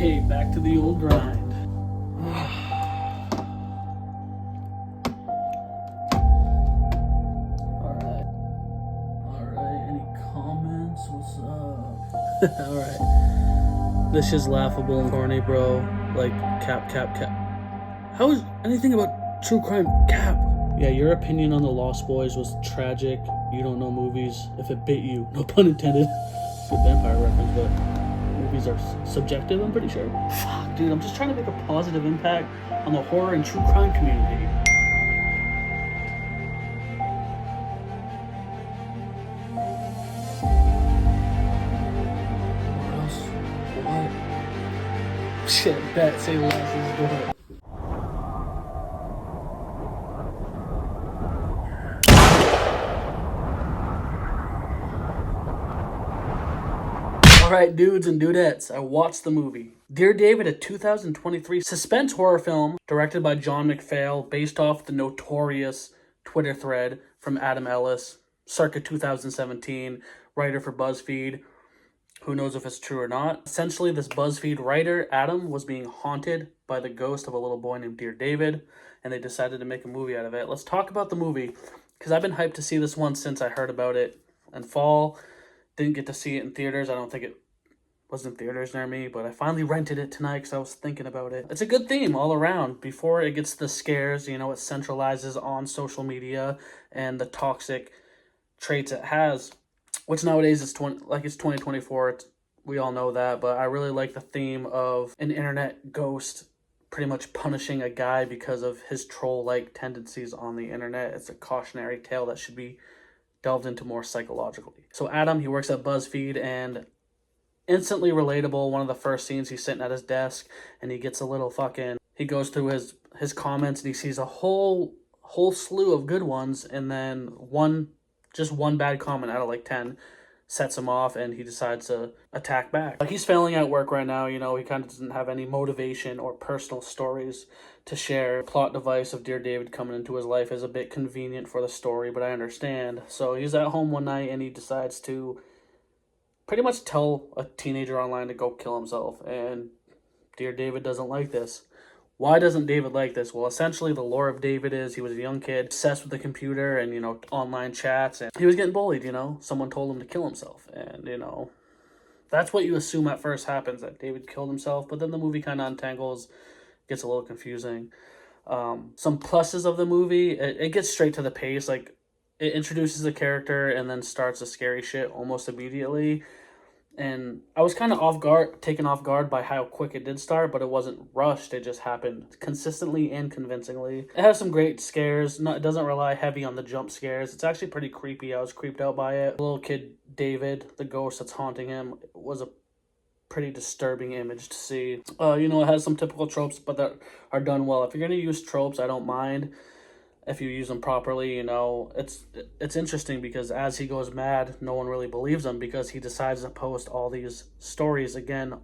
Okay, back to the old grind. Alright, any comments? What's up? Alright. This is laughable and corny, bro. Like, cap. How is anything about true crime cap? Yeah, your opinion on The Lost Boys was tragic. You don't know movies. If it bit you, no pun intended. Good vampire reference, but movies are subjective, I'm pretty sure. Fuck, dude, I'm just trying to make a positive impact on the horror and true crime community. What else? What? Shit, bet, say less, let's go ahead. Alright, dudes and dudettes, I watched the movie. Dear David, a 2023 suspense horror film directed by John McPhail, based off the notorious Twitter thread from Adam Ellis, circa 2017, writer for BuzzFeed. Who knows if it's true or not. Essentially, this BuzzFeed writer, Adam, was being haunted by the ghost of a little boy named Dear David, and they decided to make a movie out of it. Let's talk about the movie, because I've been hyped to see this one since I heard about it in fall. Didn't get to see it in theaters. I don't think it was in theaters near me, but I finally rented it tonight because I was thinking about it. It's a good theme all around. Before it gets the scares, it centralizes on social media and the toxic traits it has, which nowadays is 2024. We all know that, but I really like the theme of an internet ghost pretty much punishing a guy because of his troll-like tendencies on the internet. It's a cautionary tale that should be delved into more psychologically. So Adam, he works at BuzzFeed, and instantly relatable. One of the first scenes, he's sitting at his desk and he gets a little he goes through his comments and he sees a whole slew of good ones, and then one bad comment out of like 10 sets him off, and he decides to attack back. Like, he's failing at work right now, he kind of doesn't have any motivation or personal stories to share. The plot device of Dear David coming into his life is a bit convenient for the story, but I understand. So he's at home one night and he decides to pretty much tell a teenager online to go kill himself, and Dear David doesn't like this. Why doesn't David like this? Well, essentially the lore of David is he was a young kid, obsessed with the computer and, online chats, and he was getting bullied, Someone told him to kill himself, and, that's what you assume at first happens, that David killed himself, but then the movie kind of untangles, gets a little confusing. Some pluses of the movie, it gets straight to the pace, like, it introduces the character and then starts the scary shit almost immediately. And I was kind of taken off guard by how quick it did start, but it wasn't rushed. It just happened consistently and convincingly. It has some great scares. It doesn't rely heavy on the jump scares. It's actually pretty creepy. I was creeped out by it. The little kid, David, the ghost that's haunting him, was a pretty disturbing image to see. It has some typical tropes, but that are done well. If you're going to use tropes, I don't mind. If you use them properly, it's interesting because as he goes mad, no one really believes him because he decides to post all these stories again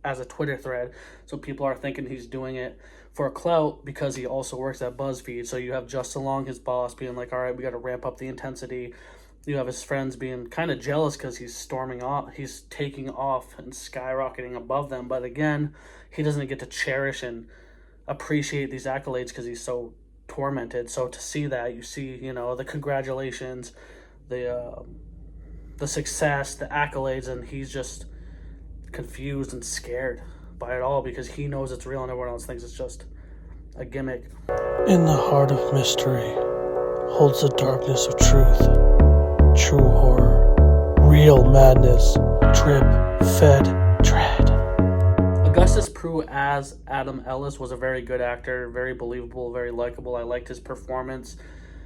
as a Twitter thread. So people are thinking he's doing it for clout because he also works at BuzzFeed. So you have Justin Long, his boss, being like, all right, we got to ramp up the intensity. You have his friends being kind of jealous because he's storming off. He's taking off and skyrocketing above them. But again, he doesn't get to cherish and appreciate these accolades because he's so tormented. So to see that, you see, the congratulations, the success, the accolades, and he's just confused and scared by it all because he knows it's real and everyone else thinks it's just a gimmick. In the heart of mystery holds the darkness of truth, true horror, real madness, drip, fed, dread. Augustus Prew as Adam Ellis was a very good actor, very believable, very likable. I liked his performance.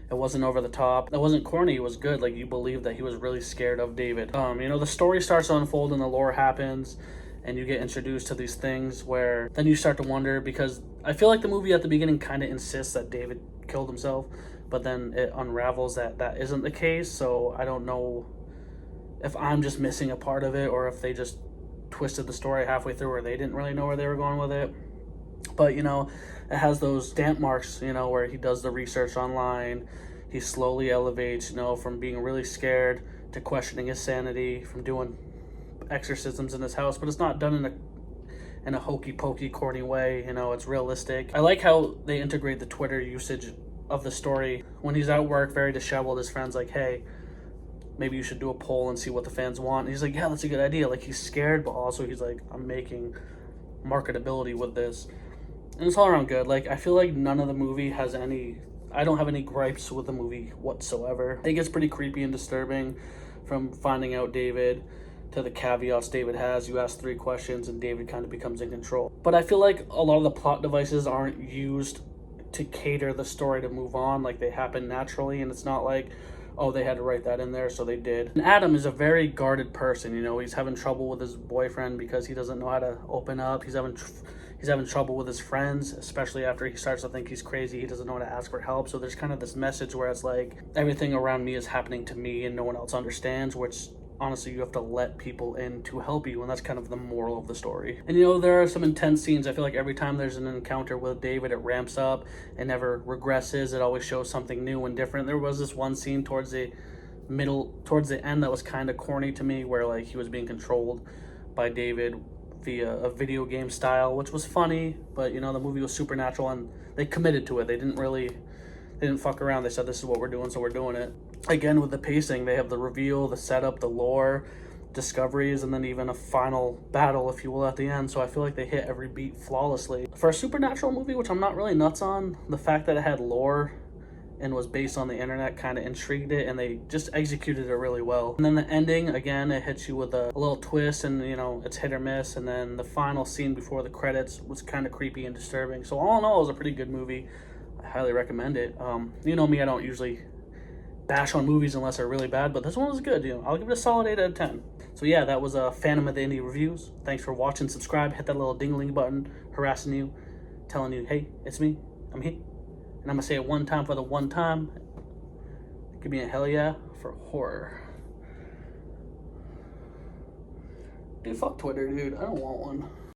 It wasn't over the top. It wasn't corny. It was good. Like, you believed that he was really scared of David. The story starts to unfold and the lore happens, and you get introduced to these things where then you start to wonder, because I feel like the movie at the beginning kind of insists that David killed himself, but then it unravels that that isn't the case. So I don't know if I'm just missing a part of it or if they just twisted the story halfway through where they didn't really know where they were going with it. But it has those stamp marks, where he does the research online. He slowly elevates, from being really scared to questioning his sanity, from doing exorcisms in his house, but it's not done in a hokey pokey, corny way. You know, it's realistic. I like how they integrate the Twitter usage of the story. When he's at work, very disheveled, his friend's like, hey, maybe you should do a poll and see what the fans want. And he's like, yeah, that's a good idea. Like, he's scared, but also he's like, I'm making marketability with this. And it's all around good. Like, I feel like none of the movie has any... I don't have any gripes with the movie whatsoever. It gets pretty creepy and disturbing, from finding out David to the caveats David has. You ask 3 questions and David kind of becomes in control. But I feel like a lot of the plot devices aren't used to cater the story to move on. Like, they happen naturally, and it's not like, oh, they had to write that in there, so they did. And Adam is a very guarded person. You know, he's having trouble with his boyfriend because he doesn't know how to open up. He's having trouble with his friends, especially after he starts to think he's crazy. He doesn't know how to ask for help. So there's kind of this message where it's like, everything around me is happening to me and no one else understands, which honestly, you have to let people in to help you, and that's kind of the moral of the story. And you know, there are some intense scenes. I feel like every time there's an encounter with David, it ramps up. It never regresses. It always shows something new and different. There was this one scene towards the end that was kind of corny to me, where like he was being controlled by David via a video game style, which was funny, but you know, the movie was supernatural and they committed to it. They didn't fuck around. They said, this is what we're doing, so we're doing it. Again, with the pacing, they have the reveal, the setup, the lore, discoveries, and then even a final battle, if you will, at the end. So I feel like they hit every beat flawlessly. For a supernatural movie, which I'm not really nuts on, the fact that it had lore and was based on the internet kind of intrigued it, and they just executed it really well. And then the ending, again, it hits you with a little twist, and you know, it's hit or miss. And then the final scene before the credits was kind of creepy and disturbing. So all in all, it was a pretty good movie. I highly recommend it. You know me, I don't usually bash on movies unless they're really bad, but this one was good. You know, I'll give it a solid 8 out of 10. So yeah, that was a Phantom of the Indie Reviews. Thanks for watching. Subscribe, hit that little ding-a-ling button, harassing you, telling you, hey, it's me, I'm here. And I'm gonna say it one time for the one time. Give me a hell yeah for horror. Dude, fuck Twitter, dude. I don't want one.